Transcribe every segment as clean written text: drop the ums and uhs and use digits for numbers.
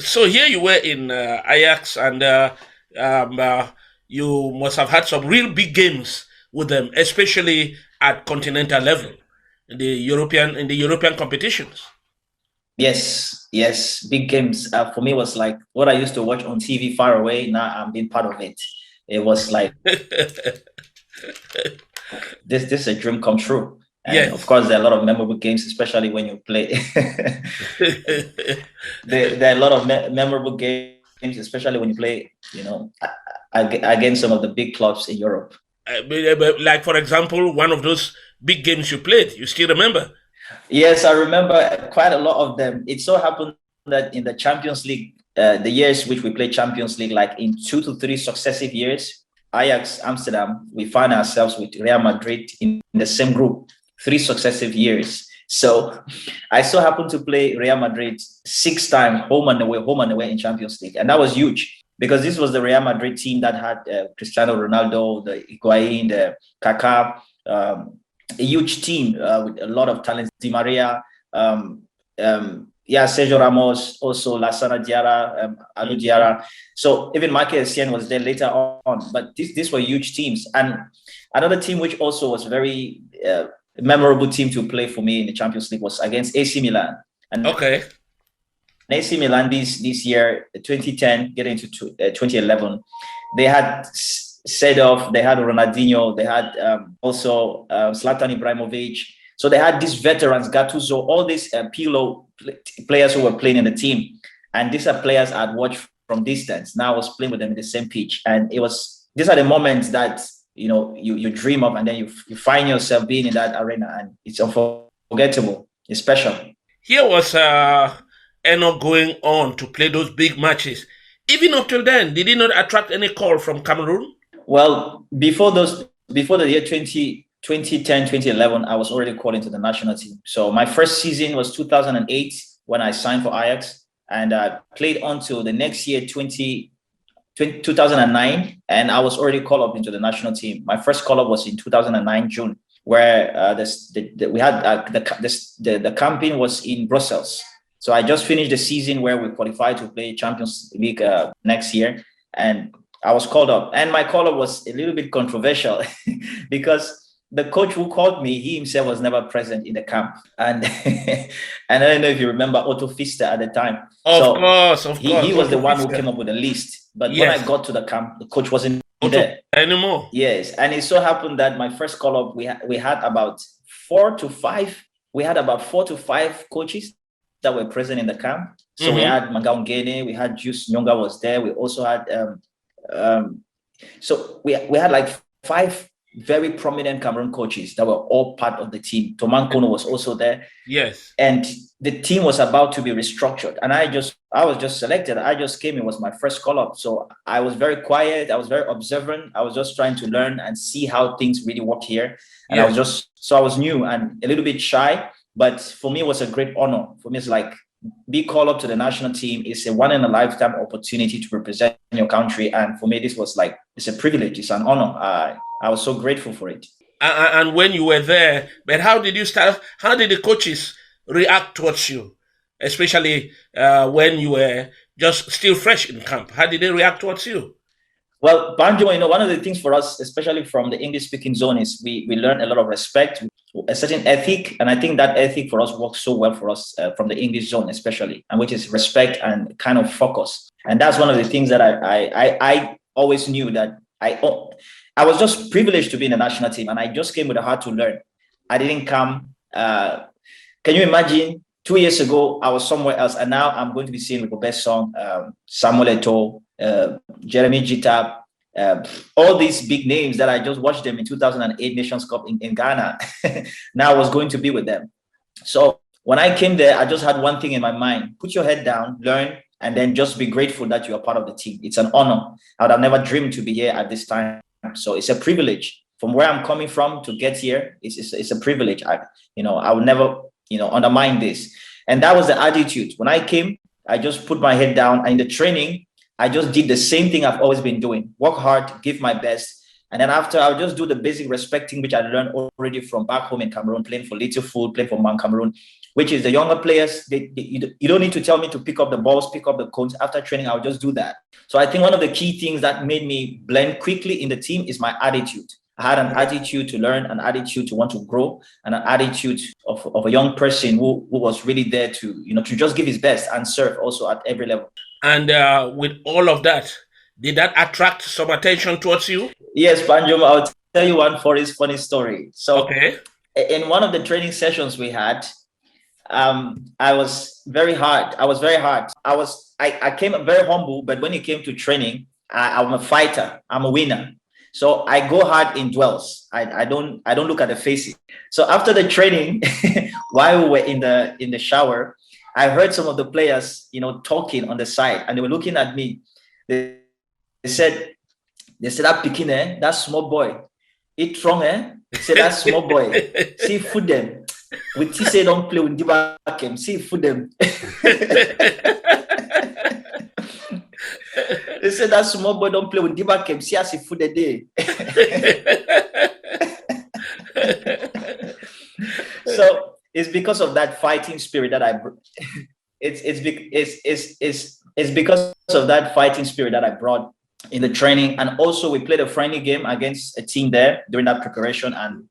So here you were in Ajax, and um, uh, you must have had some real big games with them, especially at continental level in the European competitions. Yes, yes, big games for me was like what I used to watch on TV far away. Now I'm being part of it. It was like this is a dream come true. And of Yes. course, there are a lot of memorable games, especially when you play. There are a lot of memorable games, especially when you play, against some of the big clubs in Europe. Like, for example, one of those big games you played, you still remember? Yes, I remember quite a lot of them. It so happened that in the Champions League, the years which we played Champions League, like in 2 to 3 successive years, Ajax Amsterdam, we found ourselves with Real Madrid in the same group 3 successive years. So I so happened to play Real Madrid 6 times, home and away in Champions League. And that was huge because this was the Real Madrid team that had Cristiano Ronaldo, the Higuain, the Kaká, a huge team with a lot of talent. Di Maria, yeah, Sergio Ramos, also Lassana Diarra, Alu Diarra. So even Michael Essien was there later on. But these were huge teams. And another team which also was very memorable team to play for me in the Champions League was against AC Milan. And Okay. AC Milan this year, 2010, getting into 2011, they had set off. They had Ronaldinho. They had also Zlatan Ibrahimovic. So they had these veterans, Gattuso, all these Pirlo players who were playing in the team. And these are players I'd watched from distance. Now I was playing with them in the same pitch. And these are the moments that, you dream of, and then you find yourself being in that arena, and it's unforgettable. It's special. Here was Enoh going on to play those big matches. Even up till then, did he not attract any call from Cameroon? Well, before the year 2010, 2011, I was already called into the national team. So my first season was 2008 when I signed for Ajax, and I played until the next year, 2009, and I was already called up into the national team. My first call up was in 2009 June, where we had the campaign was in Brussels. So I just finished the season where we qualified to play Champions League next year, and I was called up. And my call up was a little bit controversial because the coach who called me, he himself was never present in the camp. And and I don't know if you remember Otto Pfister at the time. Of He course, was the Otto one who Fischer. came up with the list. But when I Yes, got to the camp, the coach wasn't Otto there. anymore. Yes. And it so happened that my first call up, we had about 4 to 5. We had about 4 to 5 coaches that were present in the camp. So we Mm-hmm. had Mangaungene, we had Juice Nyonga was there. We also had so we had like 5 very prominent Cameroon coaches that were all part of the team. Toman Kono was also there, Yes. and the team was about to be restructured. And I was just selected. I just came. It was my first call up, so I was very quiet. I was very observant. I was just trying to learn and see how things really work here. And Yes. I was new and a little bit shy. But for me, it was a great honor. For me, it's like be called up to the national team is a one in a lifetime opportunity to represent your country. And for me, this was like, it's a privilege. It's an honor. I was so grateful for it. And when you were there, but how did you start? How did the coaches react towards you, especially when you were just still fresh in camp? How did they react towards you? Well, Banjo, one of the things for us, especially from the English speaking zone, is we learn a lot of respect, a certain ethic. And I think that ethic for us works so well for us from the English zone, especially, and which is respect and kind of focus. And that's one of the things that I always knew that I was just privileged to be in the national team, and I just came with a heart to learn. I didn't come. Can you imagine? 2 years ago, I was somewhere else, and now I'm going to be seeing the best song, Samuel Eto'o, Jeremy Jita, all these big names that I just watched them in 2008 Nations Cup in Ghana. Now I was going to be with them. So when I came there, I just had one thing in my mind: put your head down, learn, and then just be grateful that you are part of the team. It's an honor. I would have never dreamed to be here at this time. So it's a privilege. From where I'm coming from to get here, it's a privilege. I would never, undermine this. And that was the attitude. When I came, I just put my head down. And in the training, I just did the same thing I've always been doing: work hard, give my best, And then after, I'll just do the basic respecting, which I learned already from back home in Cameroon, playing for Little Foot, playing for Mount Cameroon, which is the younger players. You don't need to tell me to pick up the balls, pick up the cones. After training, I'll just do that. So I think one of the key things that made me blend quickly in the team is my attitude. I had an attitude to learn, an attitude to want to grow, and an attitude of a young person who was really there to, to just give his best and serve also at every level. And with all of that, did that attract some attention towards you? Yes, Banjom, I'll tell you one funny story. So okay. In one of the training sessions we had, I was very hard. I came very humble, but when it came to training, I'm a fighter. I'm a winner. So I go hard in duels. I don't look at the faces. So after the training, while we were in the shower, I heard some of the players, talking on the side, and they were looking at me. They said that Pikin, that small boy, eat strong, eh? They said that small boy, see food them. With T say don't play with Dibakem, see food them. They said that small boy don't play with Dibakem, see as he food the day. So it's because of that fighting spirit that it's because of that fighting spirit that I brought in the training. And also we played a friendly game against a team there during that preparation. And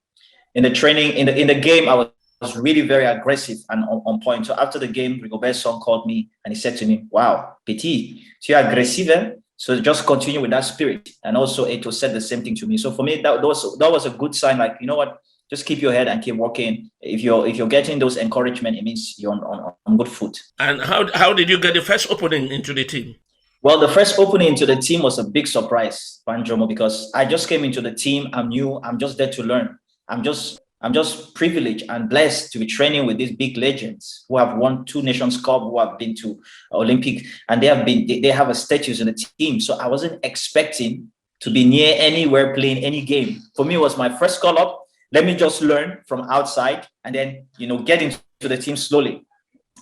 in the training, in the game, I was really very aggressive and on point. So after the game, Rigobert's son called me and he said to me, "Wow, Petit, you're aggressive, eh? So just continue with that spirit." And also Eto'o said the same thing to me. So for me, that was a good sign. Like, you know what? Just keep your head and keep working. If you're getting those encouragement, it means you're on good foot. And how did you get the first opening into the team? Well, the first opening into the team was a big surprise, Banjomo, because I just came into the team. I'm new. I'm just there to learn. I'm just privileged and blessed to be training with these big legends who have won 2 Nations Cup, who have been to Olympic, and they have a status in the team. So I wasn't expecting to be near anywhere playing any game. For me, it was my first call up. Let me just learn from outside and then, get into the team slowly.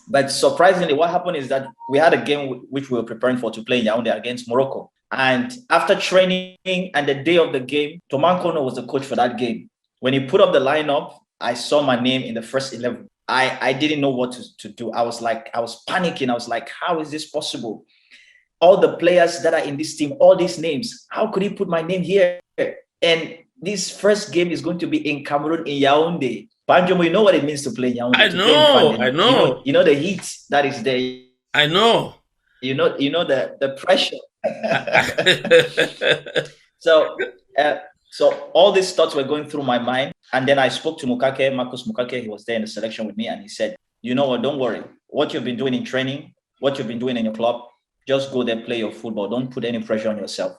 But surprisingly, what happened is that we had a game which we were preparing to play in Yaoundé against Morocco. And after training and the day of the game, Tomankono was the coach for that game. When he put up the lineup, I saw my name in the first 11. I didn't know what to do. I was panicking. I was like, how is this possible? All the players that are in this team, all these names, how could he put my name here? And this first game is going to be in Cameroon, in Yaoundé. Banjomo, you know what it means to play in Yaoundé. I know. You know the heat that is there. I know. You know the pressure. So all these thoughts were going through my mind. And then I spoke to Marcus Mukake. He was there in the selection with me. And he said, "You know what, don't worry. What you've been doing in training, what you've been doing in your club, just go there, play your football. Don't put any pressure on yourself."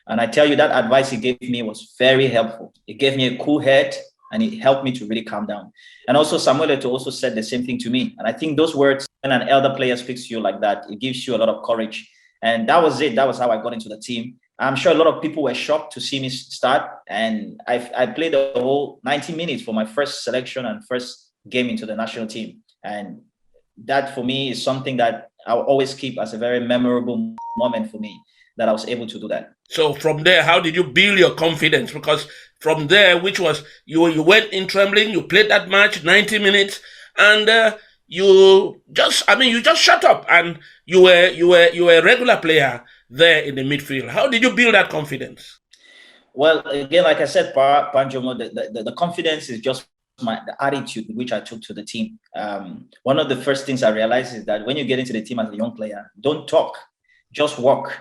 And I tell you, that advice he gave me was very helpful. It gave me a cool head and it helped me to really calm down. And also Samuel Eto'o also said the same thing to me. And I think those words, when an elder player speaks to you like that, it gives you a lot of courage. And that was it. That was how I got into the team. I'm sure a lot of people were shocked to see me start. And I played the whole 90 minutes for my first selection and first game into the national team. And that for me is something that I'll always keep as a very memorable moment for me, that I was able to do that. So from there, how did you build your confidence? Because from there, which was you went in trembling, you played that match 90 minutes, and you just shut up, and you were a regular player there in the midfield. How did you build that confidence? Well, again, like I said, Panjomo, the confidence is just the attitude which I took to the team. One of the first things I realized is that when you get into the team as a young player, don't talk, just walk.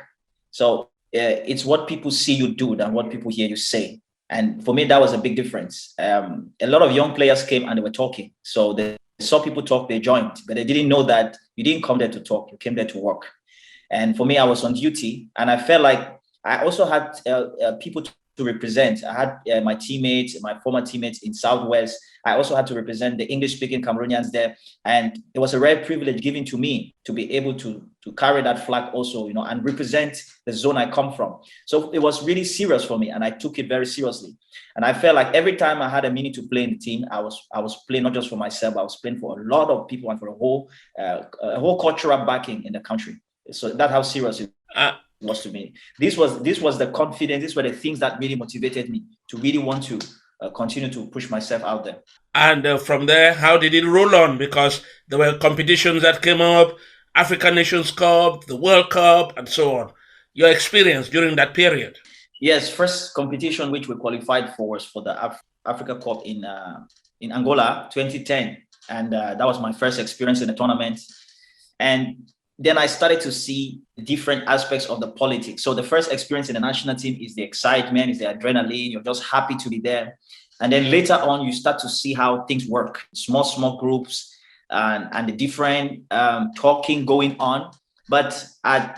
So it's what people see you do than what people hear you say. And for me, that was a big difference. A lot of young players came and they were talking. So they saw people talk, they joined, but they didn't know that you didn't come there to talk, you came there to work. And for me, I was on duty, and I felt like I also had people to represent. I had my teammates, my former teammates in Southwest. I also had to represent the English-speaking Cameroonians there. And it was a rare privilege given to me to be able to carry that flag also, and represent the zone I come from. So it was really serious for me, and I took it very seriously. And I felt like every time I had a minute to play in the team, I was playing not just for myself, I was playing for a lot of people and for a whole cultural backing in the country. So that's how serious it was to me. This was the confidence. These were the things that really motivated me to really want to continue to push myself out there. And from there, how did it roll on? Because there were competitions that came up, African Nations Cup, the World Cup, and so on. Your experience during that period? Yes, first competition which we qualified for was for the Africa Cup in Angola, 2010, and that was my first experience in the tournament. And then I started to see different aspects of the politics. So the first experience in the national team is the excitement, is the adrenaline. You're just happy to be there. And then later on, you start to see how things work, small groups, and the different talking going on. But I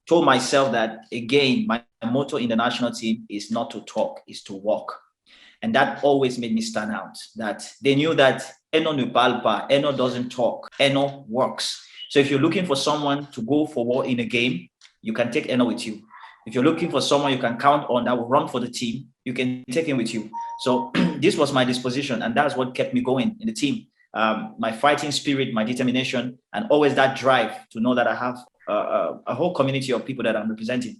told myself that, again, my motto in the national team is not to talk, is to walk. And that always made me stand out, that they knew that Enoh ne parle pas, Enoh doesn't talk, Enoh works. So if you're looking for someone to go for war in a game, you can take Enoh with you. If you're looking for someone you can count on that will run for the team, you can take him with you. So this was my disposition, and that's what kept me going in the team. My fighting spirit, my determination, and always that drive to know that I have a whole community of people that I'm representing.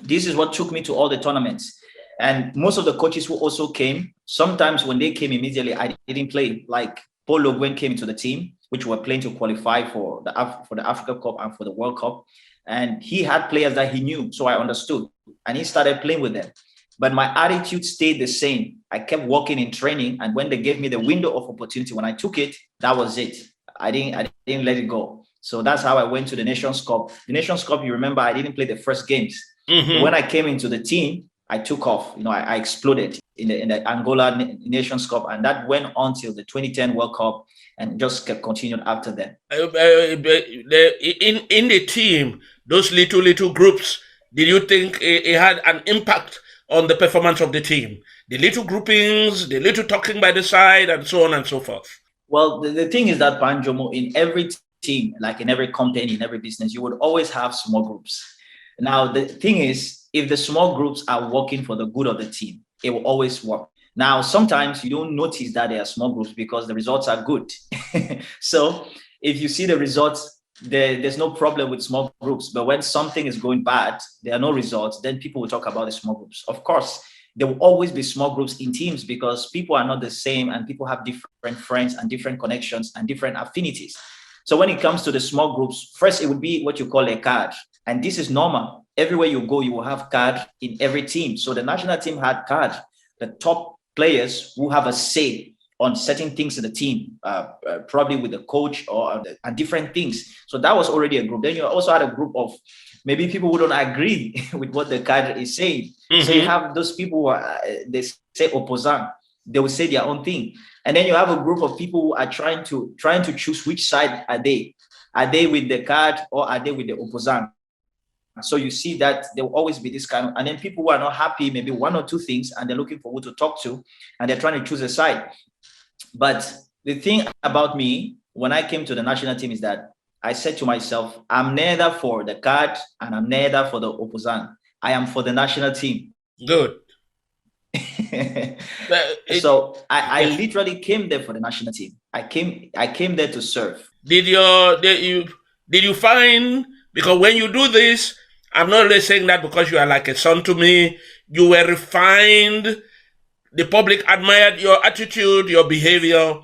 This is what took me to all the tournaments. And most of the coaches who also came, sometimes when they came immediately, I didn't play. Like Paul Le Guen came into the team, which were playing to qualify for the Africa Cup and for the World Cup. And he had players that he knew, so I understood. And he started playing with them. But my attitude stayed the same. I kept working in training. And when they gave me the window of opportunity, when I took it, that was it. I didn't let it go. So that's how I went to the Nations Cup. The Nations Cup, you remember, I didn't play the first games. Mm-hmm. When I came into the team, I took off. I exploded in the Angola Nations Cup, and that went on till the 2010 World Cup, and just kept continued after that. In the team, those little groups, did you think it had an impact on the performance of the team? The little groupings, the little talking by the side, and so on and so forth. Well, the thing is that, Panjomo, in every team, like in every company, in every business, you would always have small groups. Now, the thing is, if the small groups are working for the good of the team, it will always work. Now, sometimes you don't notice that they are small groups because the results are good. So if you see the results, there's no problem with small groups. But when something is going bad, there are no results, then people will talk about the small groups. Of course, there will always be small groups in teams because people are not the same and people have different friends and different connections and different affinities. So when it comes to the small groups, first, it would be what you call a card. And this is normal. Everywhere you go, you will have card in every team. So the national team had card. The top players who have a say on certain things in the team, probably with the coach and different things. So that was already a group. Then you also had a group of maybe people who don't agree with what the card is saying. Mm-hmm. So you have those people who are, they say opposant. They will say their own thing. And then you have a group of people who are trying to choose which side are they. Are they with the card or are they with the opposant? So you see that there will always be this kind of, and then people who are not happy, maybe one or two things, and they're looking for who to talk to, and they're trying to choose a side. But the thing about me, when I came to the national team, is that I said to myself, I'm neither for the card and I'm neither for the opposant. I am for the national team. Good. So I literally came there for the national team. I came there to serve. Did you find, because when you do this, I'm not really saying that because you are like a son to me, you were refined, the public admired your attitude, your behavior.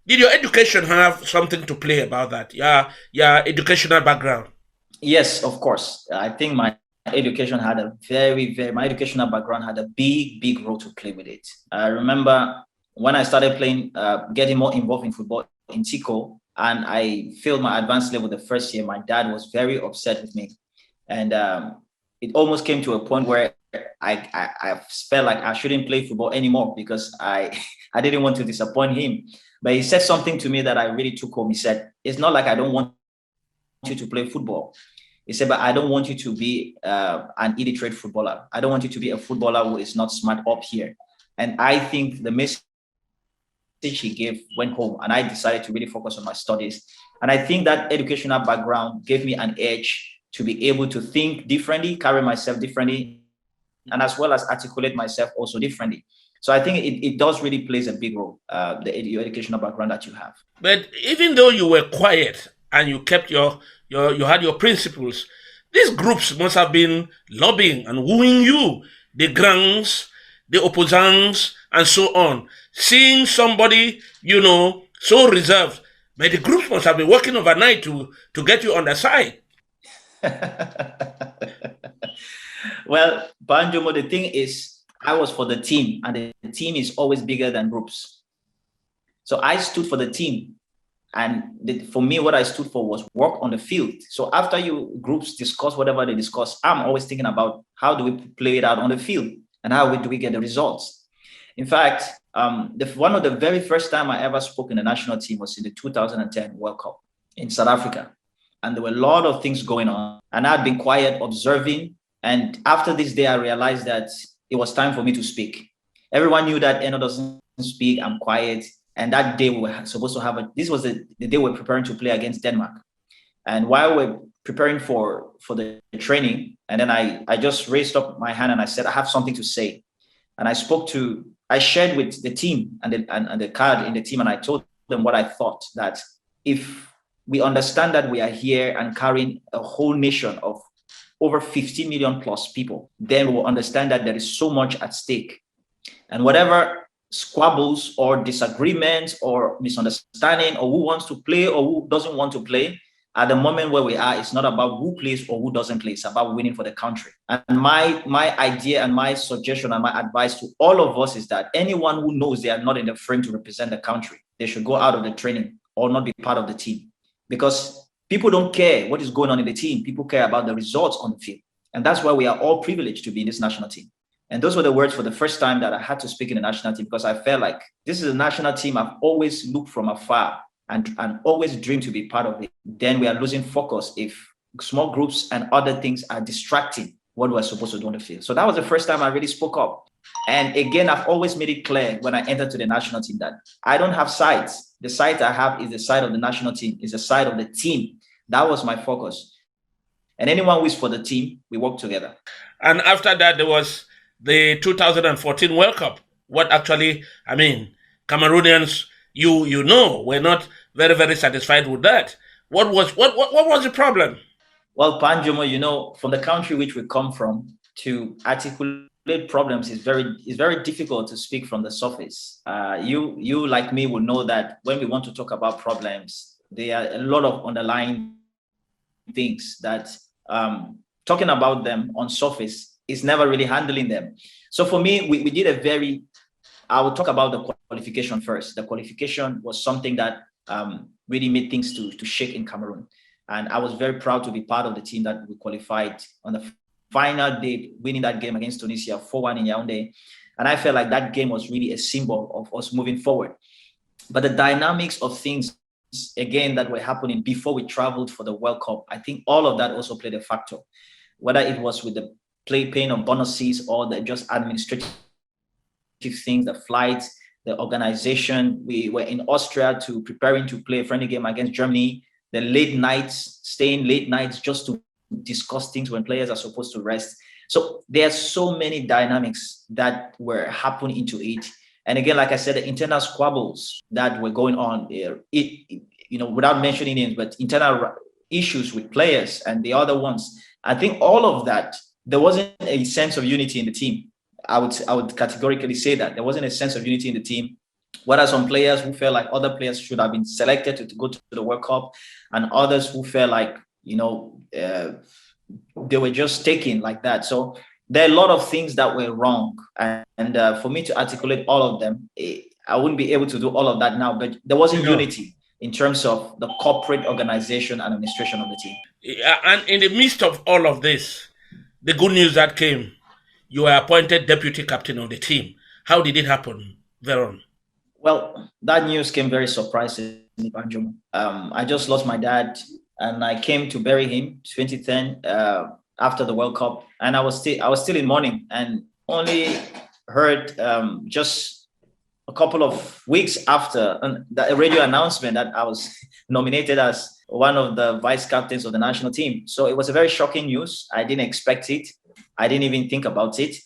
Did your education have something to play about that? Your educational background? Yes, of course. I think my education had my educational background had a big role to play with it. I remember when I started playing, getting more involved in football in Tico, and I failed my advanced level the first year, my dad was very upset with me. And it almost came to a point where I felt like I shouldn't play football anymore because I didn't want to disappoint him. But he said something to me that I really took home. He said, it's not like I don't want you to play football. He said, but I don't want you to be an illiterate footballer. I don't want you to be a footballer who is not smart up here. And I think the message he gave went home, and I decided to really focus on my studies. And I think that educational background gave me an edge to be able to think differently, carry myself differently, and as well as articulate myself also differently. So I think it does really plays a big role, your educational background that you have. But even though you were quiet and you kept you had your principles, These groups must have been lobbying and wooing you, the grands, the opposants, and so on. Seeing somebody, so reserved, but the groups must have been working overnight to get you on their side. Well, Banjomo, the thing is, I was for the team, and the team is always bigger than groups. So I stood for the team. And for me, what I stood for was work on the field. So after you groups discuss whatever they discuss, I'm always thinking about how do we play it out on the field and how do we get the results. In fact, one of the very first time I ever spoke in the national team was in the 2010 World Cup in South Africa. And there were a lot of things going on. And I'd been quiet, observing. And after this day, I realized that it was time for me to speak. Everyone knew that Enoh doesn't speak, I'm quiet. And that day we were supposed to have this was the day we were preparing to play against Denmark. And while we're preparing for the training, and then I just raised up my hand and I said, I have something to say. And I shared with the team and the card in the team, and I told them what I thought, that if we understand that we are here and carrying a whole nation of over 50 million plus people, then we will understand that there is so much at stake. And whatever squabbles or disagreements or misunderstanding or who wants to play or who doesn't want to play, at the moment where we are, it's not about who plays or who doesn't play. It's about winning for the country. And my idea and my suggestion and my advice to all of us is that anyone who knows they are not in the frame to represent the country, they should go out of the training or not be part of the team. Because people don't care what is going on in the team. People care about the results on the field. And that's why we are all privileged to be in this national team. And those were the words for the first time that I had to speak in the national team, because I felt like this is a national team I've always looked from afar and always dreamed to be part of it. Then we are losing focus if small groups and other things are distracting what we're supposed to do on the field. So that was the first time I really spoke up. And again, I've always made it clear when I entered to the national team that I don't have sides. The side I have is the side of the national team, is the side of the team. That was my focus. And anyone who is for the team, we work together. And after that, there was the 2014 World Cup. What actually, Cameroonians, were not very, very satisfied with that. What was the problem? Well, Panjomo, from the country which we come from, to articulate problems is very difficult to speak from the surface. You like me will know that when we want to talk about problems, there are a lot of underlying things that talking about them on surface is never really handling them. So for me, we did I will talk about the qualification first. The qualification was something that really made things to shake in Cameroon. And I was very proud to be part of the team that we qualified on the final day, winning that game against Tunisia 4-1 in Yaoundé. And I felt like that game was really a symbol of us moving forward. But the dynamics of things, again, that were happening before we traveled for the World Cup, I think all of that also played a factor. Whether it was with the paying of bonuses or the just administrative things, the flights, the organization. We were in Austria preparing to play a friendly game against Germany. The late nights, staying late nights just to discuss things when players are supposed to rest. So there are so many dynamics that were happening into it. And again, like I said, the internal squabbles that were going on, without mentioning names, but internal issues with players and the other ones. I think all of that, there wasn't a sense of unity in the team. I would categorically say that there wasn't a sense of unity in the team. What are some players who felt like other players should have been selected to go to the World Cup, and others who felt like, they were just taken like that. So there are a lot of things that were wrong. And for me to articulate all of them, I wouldn't be able to do all of that now, but there wasn't unity in terms of the corporate organization and administration of the team. And in the midst of all of this, the good news that came, you were appointed deputy captain of the team. How did it happen, Veron? Well, that news came very surprisingly, Banjum. I just lost my dad, and I came to bury him 2010 after the World Cup, and I was still in mourning, and only heard just a couple of weeks after the radio announcement that I was nominated as one of the vice captains of the national team. So it was a very shocking news. I didn't expect it. I didn't even think about it,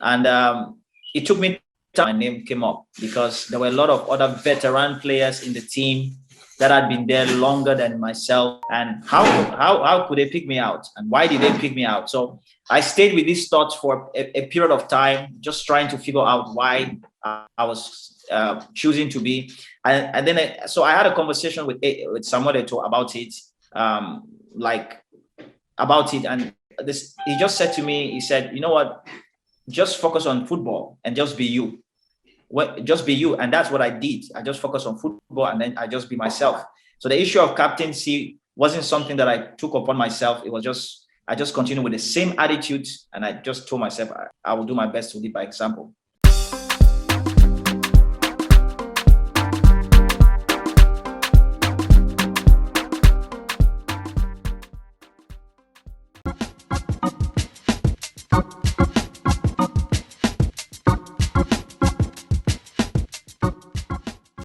and it took me. My name came up because there were a lot of other veteran players in the team that had been there longer than myself. And how could they pick me out? And why did they pick me out? So I stayed with these thoughts for a period of time, just trying to figure out why I was choosing to be. And then so I had a conversation with Samuel Eto'o about it, and he just said to me, he said, you know what, just focus on football and just be you. Just be you. And that's what I did. I just focused on football, and then I just be myself. So the issue of captaincy wasn't something that I took upon myself. It was just, I just continued with the same attitude, and I just told myself I will do my best to lead by example.